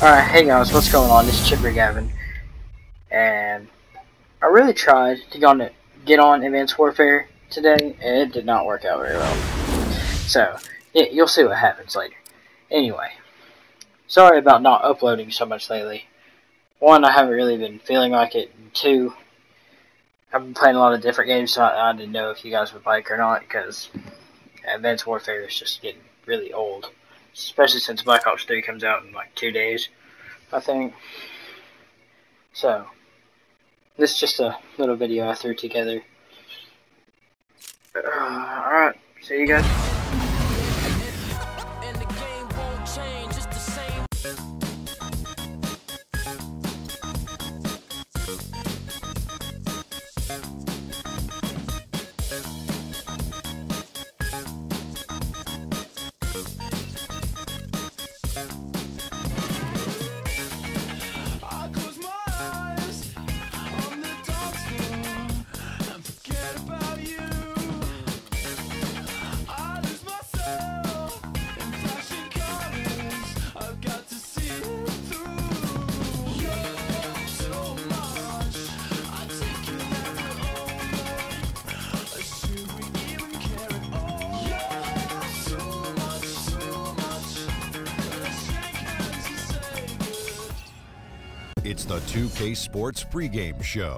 Alright, hey guys, what's going on? This is Chipper Gavin, and I really tried to get on Advanced Warfare today, and it did not work out very well. So, yeah, you'll see what happens later. Anyway, sorry about not uploading so much lately. One, I haven't really been feeling like it, and two, I've been playing a lot of different games, so I didn't know if you guys would like or not, because Advanced Warfare is just getting really old. Especially since Black Ops 3 comes out in like 2 days, I think. So, this is just a little video I threw together. Alright, see you guys. It's the 2K Sports pregame show.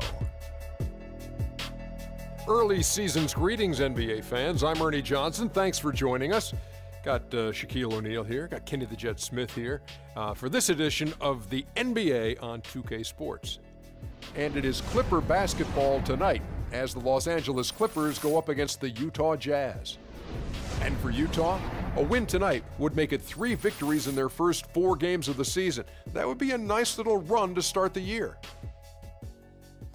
Early season's greetings, NBA fans. I'm Ernie Johnson. Thanks for joining us. Got Shaquille O'Neal here. Got Kenny the Jet Smith here for this edition of the NBA on 2K Sports. And it is Clipper basketball tonight as the Los Angeles Clippers go up against the Utah Jazz. And for Utah, a win tonight would make it 3 victories in their first 4 games of the season. That would be a nice little run to start the year.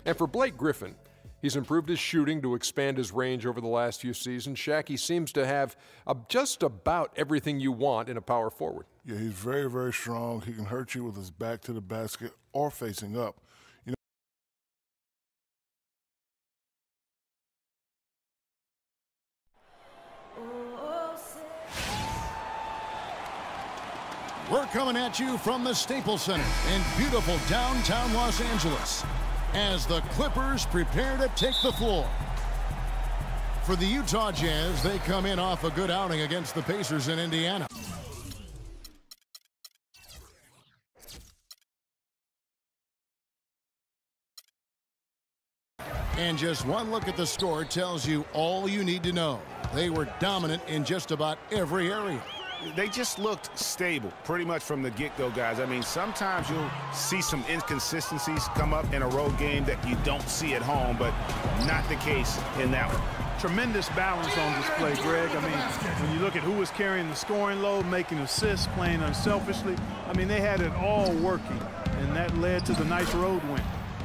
And for Blake Griffin, he's improved his shooting to expand his range over the last few seasons. Shaq, he seems to have just about everything you want in a power forward. Yeah, he's very, very strong. He can hurt you with his back to the basket or facing up. We're coming at you from the Staples Center in beautiful downtown Los Angeles as the Clippers prepare to take the floor. For the Utah Jazz, they come in off a good outing against the Pacers in Indiana. And just one look at the score tells you all you need to know. They were dominant in just about every area. They just looked stable pretty much from the get-go, guys. I mean, sometimes you'll see some inconsistencies come up in a road game that you don't see at home, but not the case in that one. Tremendous balance on display, Greg. I mean, when you look at who was carrying the scoring load, making assists, playing unselfishly, I mean, they had it all working, and that led to the nice road win.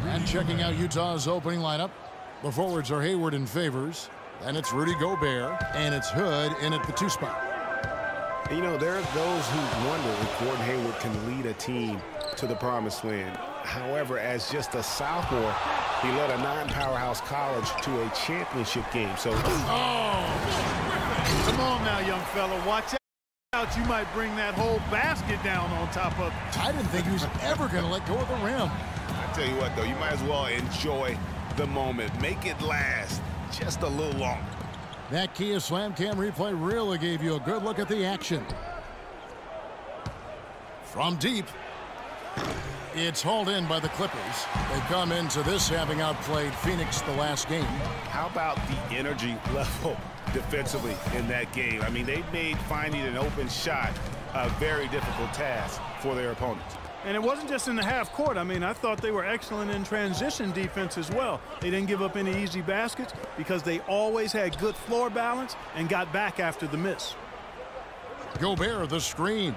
And checking out Utah's opening lineup, the forwards are Hayward and Favors, and it's Rudy Gobert, and it's Hood in at the 2 spot. And, you know, there are those who wonder if Gordon Hayward can lead a team to the promised land. However, as just a sophomore, he led a non-powerhouse college to a championship game. So, Come on now, young fella. Watch out. You might bring that whole basket down on top of it. I didn't think he was ever going to let go of the rim. I tell you what, though, you might as well enjoy the moment. Make it last just a little longer. That Kia Slam Cam replay really gave you a good look at the action. From deep, it's hauled in by the Clippers. They come into this having outplayed Phoenix the last game. How about the energy level defensively in that game? I mean, they made finding an open shot a very difficult task for their opponents. And it wasn't just in the half court. I mean, I thought they were excellent in transition defense as well. They didn't give up any easy baskets because they always had good floor balance and got back after the miss. Gobert, the screen.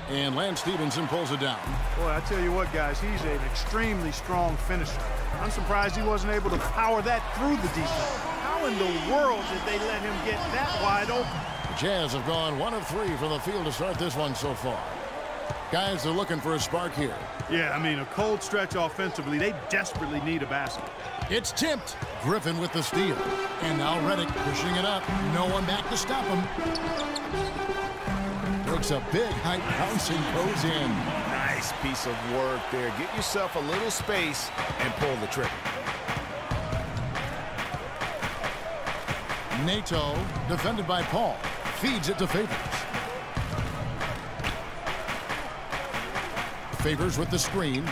And Lance Stevenson pulls it down. Boy, I tell you what, guys, he's an extremely strong finisher. I'm surprised he wasn't able to power that through the defense. How in the world did they let him get that wide open? The Jazz have gone 1 of 3 from the field to start this one so far. Guys are looking for a spark here. Yeah, I mean, a cold stretch offensively. They desperately need a basket. It's tipped. Griffin with the steal. And now Redick pushing it up. No one back to stop him. takes a big height bounce and goes in. Nice piece of work there. Get yourself a little space and pull the trigger. Nato, defended by Paul, feeds it to Favors. Favors with the screen.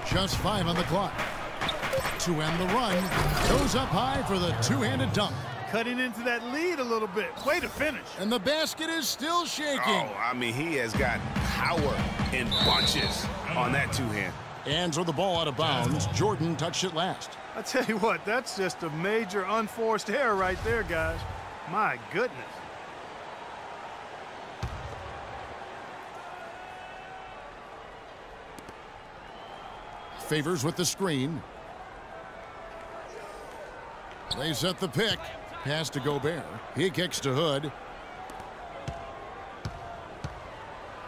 Just 5 on the clock. To end the run, goes up high for the two-handed dunk. Cutting into that lead a little bit. Way to finish. And the basket is still shaking. Oh, I mean, he has got power in bunches on that two-hand. Hands with the ball out of bounds. Jordan touched it last. I tell you what, that's just a major unforced error right there, guys. My goodness. Favors with the screen. They set the pick. Pass to Gobert. He kicks to Hood.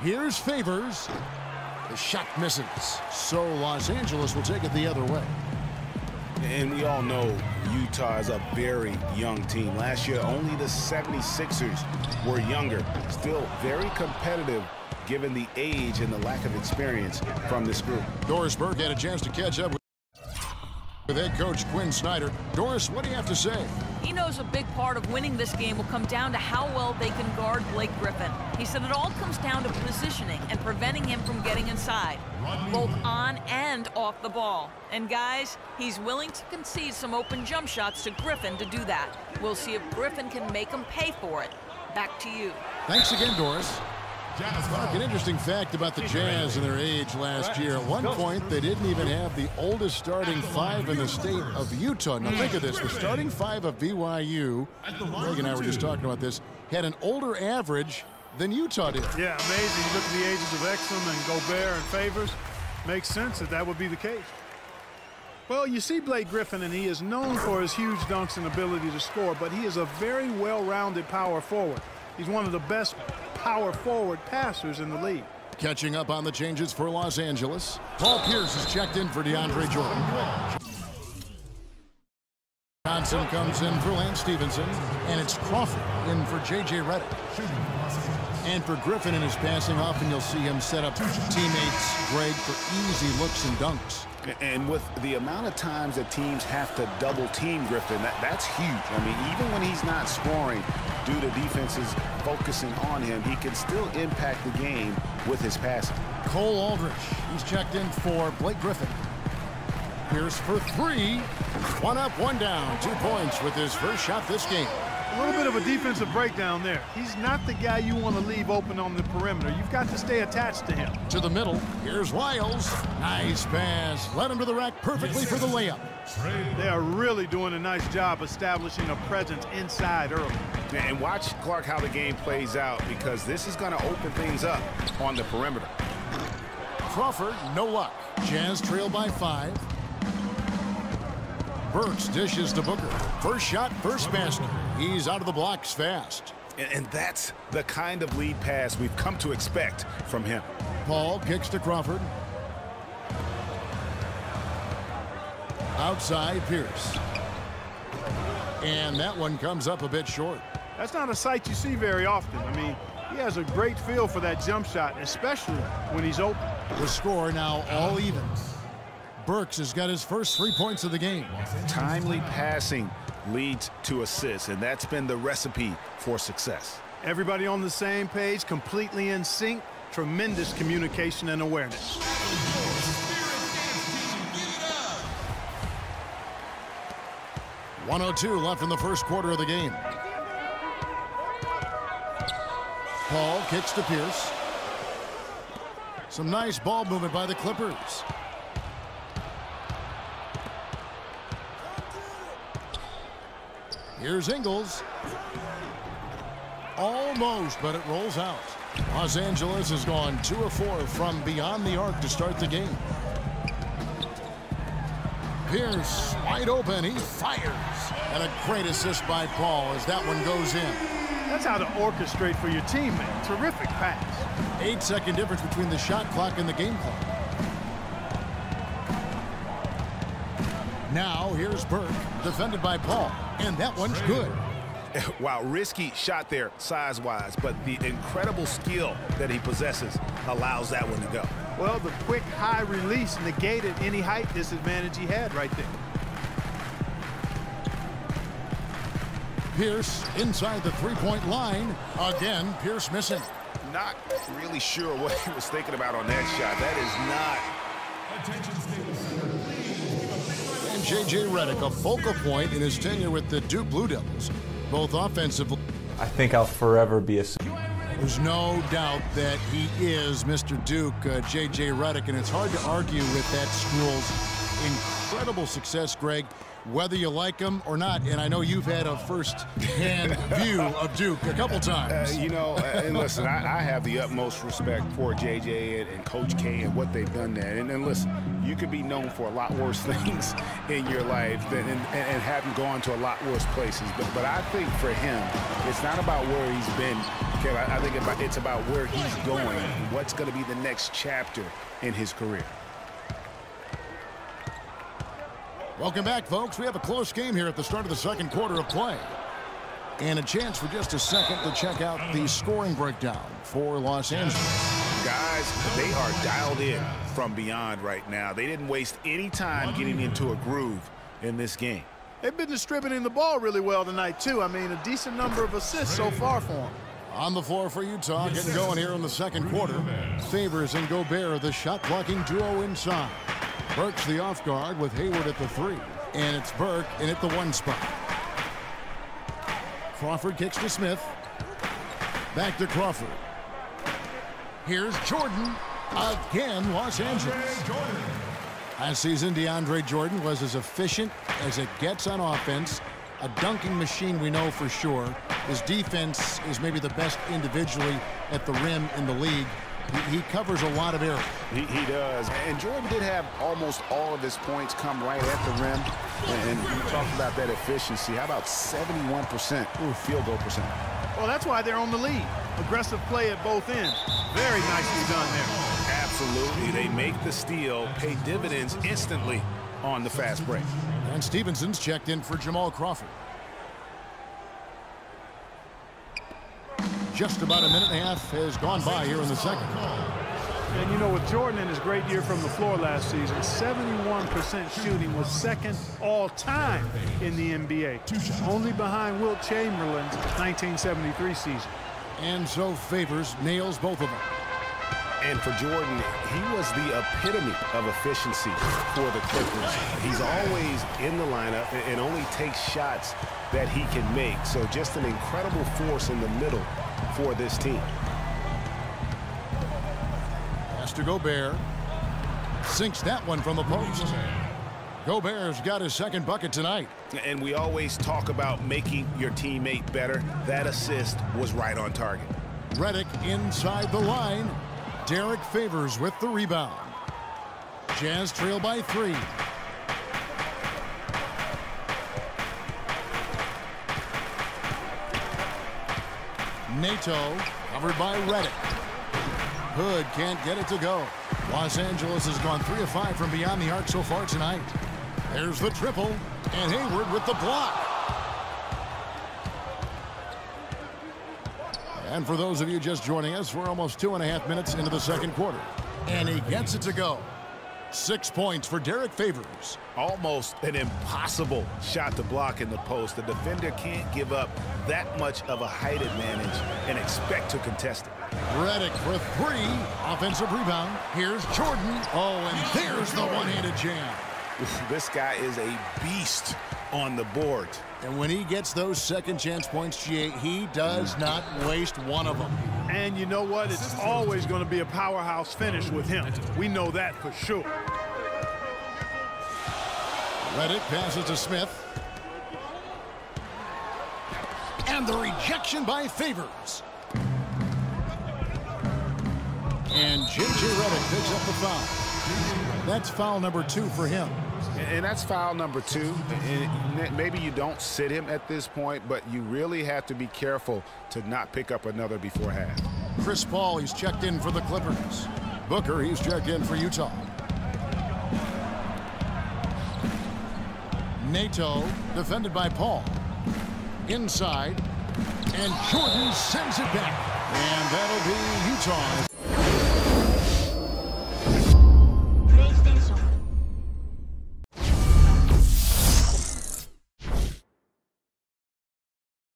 Here's Favors. The shot misses. So Los Angeles will take it the other way. And we all know Utah is a very young team. Last year, only the 76ers were younger. Still very competitive given the age and the lack of experience from this group. Doris Burke had a chance to catch up with head coach Quinn Snyder. Doris, what do you have to say? He knows a big part of winning this game will come down to how well they can guard Blake Griffin. He said it all comes down to positioning and preventing him from getting inside, both on and off the ball. And guys, he's willing to concede some open jump shots to Griffin to do that. We'll see if Griffin can make him pay for it. Back to you. Thanks again, Doris. Mark, an interesting fact about the Jazz and their age last year. At one point, they didn't even have the oldest starting 5 in the state of Utah. Now think of this. The starting 5 of BYU, Greg and I were just talking about this, had an older average than Utah did. Yeah, amazing. You look at the ages of Exum and Gobert and Favors. Makes sense that that would be the case. Well, you see Blake Griffin, and he is known for his huge dunks and ability to score, but he is a very well-rounded power forward. He's one of the best power forward passers in the league. Catching up on the changes for Los Angeles. Paul Pierce is checked in for DeAndre Jordan. Johnson comes in for Lance Stevenson, and it's Crawford in for J.J. Redick. And for Griffin in his passing, often you'll see him set up teammates, Greg, for easy looks and dunks. And with the amount of times that teams have to double team Griffin, that's huge. I mean, even when he's not scoring due to defenses focusing on him, he can still impact the game with his passing. Cole Aldrich, he's checked in for Blake Griffin. Pierce for 3. 1 up, 1 down. 2 points with his first shot this game. A little bit of a defensive breakdown there. He's not the guy you want to leave open on the perimeter. You've got to stay attached to him. To the middle. Here's Wiles. Nice pass. Led him to the rack perfectly for the layup. They are really doing a nice job establishing a presence inside early. And watch, Clark, how the game plays out, because this is going to open things up on the perimeter. Crawford, no luck. Jazz trail by 5. Burks dishes to Booker. First shot, first basket. He's out of the blocks fast. And that's the kind of lead pass we've come to expect from him. Paul kicks to Crawford. Outside, Pierce. And that one comes up a bit short. That's not a sight you see very often. I mean, he has a great feel for that jump shot, especially when he's open. The score now all even. Burks has got his first 3 points of the game. Timely passing leads to assists, and that's been the recipe for success. Everybody on the same page, completely in sync, tremendous communication and awareness. .102 left in the first quarter of the game. Paul kicks to Pierce. Some nice ball movement by the Clippers. Here's Ingles. Almost, but it rolls out. Los Angeles has gone 2 of 4 from beyond the arc to start the game. Pierce wide open. He fires. And a great assist by Paul as that one goes in. That's how to orchestrate for your teammate. Terrific pass. 8-second difference between the shot clock and the game clock. Now here's Burke, defended by Paul, and that one's good. Wow, risky shot there size-wise, but the incredible skill that he possesses allows that one to go. Well, the quick high release negated any height disadvantage he had right there. Pierce inside the three-point line. Again, Pierce missing. Not really sure what he was thinking about on that shot. That is not. And J.J. Redick, a focal point in his tenure with the Duke Blue Devils, both offensively. I think I'll forever be a... There's no doubt that he is Mr. Duke, J.J. Redick, and it's hard to argue with that school's incredible success, Greg, whether you like him or not. And I know you've had a first-hand view of Duke a couple times. You know, and listen, I have the utmost respect for J.J. and Coach K and what they've done there. And listen, you could be known for a lot worse things in your life and having gone to a lot worse places. But I think for him, it's not about where he's been. Okay, I think it's about where he's going, what's going to be the next chapter in his career. Welcome back, folks. We have a close game here at the start of the second quarter of play. And a chance for just a second to check out the scoring breakdown for Los Angeles. Guys, they are dialed in from beyond right now. They didn't waste any time getting into a groove in this game. They've been distributing the ball really well tonight, too. I mean, a decent number of assists so far for them. On the floor for Utah, getting going here in the second quarter. Favors and Gobert, the shot-blocking duo inside. Burke's the off guard with Hayward at the 3. And it's Burke in at the 1 spot. Crawford kicks to Smith. Back to Crawford. Here's Jordan. Again, Los Angeles. Last season, DeAndre Jordan was as efficient as it gets on offense. A dunking machine, we know for sure. His defense is maybe the best individually at the rim in the league. He covers a lot of areas. He does. And Jordan did have almost all of his points come right at the rim. And you talked about that efficiency. How about 71% field goal percent? Well, that's why they're on the lead. Aggressive play at both ends. Very nicely done there. Absolutely. They make the steal, pay dividends instantly on the fast break. And Stevenson's checked in for Jamal Crawford. Just about a minute and a half has gone by here in the second. And you know, with Jordan in his great year from the floor last season, 71% shooting was second all-time in the NBA. Only behind Wilt Chamberlain's 1973 season. And so Favors nails both of them. And for Jordan, he was the epitome of efficiency for the Clippers. He's always in the lineup and only takes shots that he can make. So just an incredible force in the middle for this team. Pass to Gobert. Sinks that one from the post. Gobert's got his second bucket tonight. And we always talk about making your teammate better. That assist was right on target. Redick inside the line. Derek Favors with the rebound. Jazz trail by 3. Nato covered by Redick. Hood can't get it to go. Los Angeles has gone 3 of 5 from beyond the arc so far tonight. There's the triple, and Hayward with the block. And for those of you just joining us, we're almost 2.5 minutes into the second quarter. And he gets it to go. 6 points for Derek Favors. Almost an impossible shot to block in the post. The defender can't give up that much of a height advantage and expect to contest it. Redick for 3. Offensive rebound. Here's Jordan. Oh, and there's the one-handed jam. This guy is a beast on the board. And when he gets those second chance points, GA, he does not waste one of them. And you know what? It's always going to be a powerhouse finish with him. We know that for sure. Redick passes to Smith. And the rejection by Favors. And J.J. Redick picks up the foul. That's foul number 2 for him. And that's foul number 2. And maybe you don't sit him at this point, but you really have to be careful to not pick up another before half. Chris Paul, he's checked in for the Clippers. Booker, he's checked in for Utah. Nato, defended by Paul. Inside. And Jordan sends it back. And that'll be Utah.